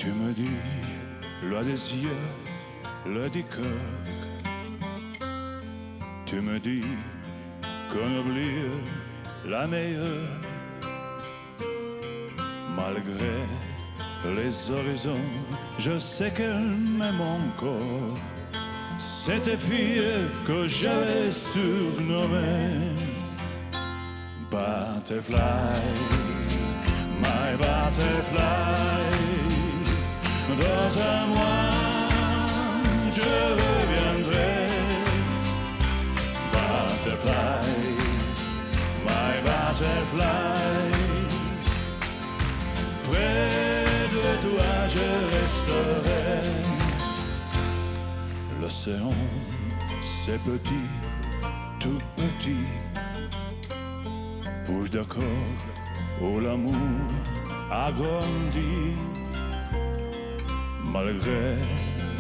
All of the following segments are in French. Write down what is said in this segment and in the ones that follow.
Tu me dis le désir, le décor. Tu me dis qu'on oublie la meilleure. Malgré les horizons, je sais qu'elle m'aime encore. Cette fille que j'avais surnommée Butterfly, my butterfly. Dans un mois, je reviendrai. Butterfly, my butterfly. Près de toi, je resterai. L'océan, c'est petit, tout petit. Bouge d'accord où l'amour a grandi. Malgré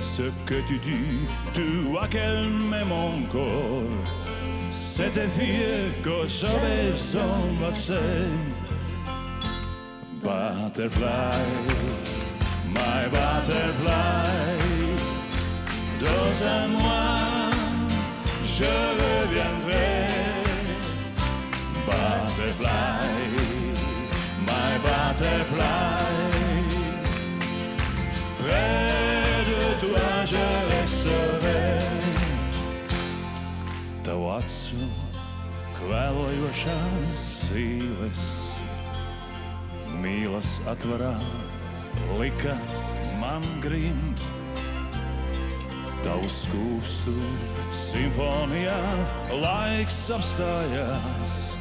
ce que tu dis, tu vois qu'elle m'aime encore. Cette fille que j'avais embrassée. Butterfly, my butterfly. Dans un mois, je reviendrai. Butterfly, my butterfly. Près de toi, je resterai. Tawacu, kvēlojošās zīles, mīlas atvarā lika man grimt. Tavu skūpstu simfonijā laiks apstājās,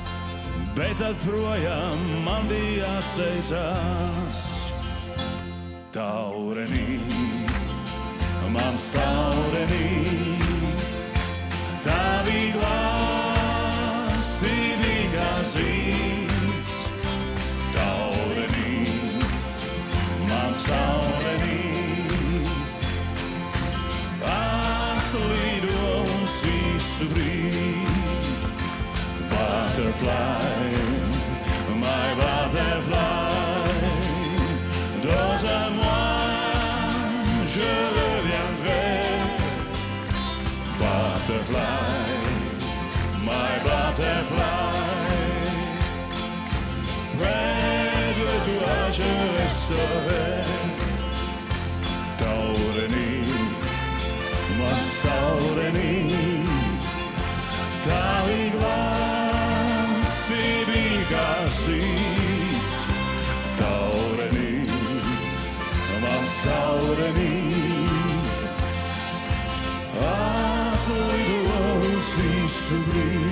bet tad projām man bija jāsteidzās. Taurenī, mans taurenī, tavi glāzi bija kā zīmes. Taurenī, mans taurenī, atlidos visu brīdi. Butterfly, my butterfly. Dans un mois, je reviendrai. Butterfly, my butterfly. Près de toi, je resterai. Taurenīt, mans taurenīt. Tavi glāzi bija kā zīds. Taurenīt, mans taurenīt. Atlidos visu brīdi.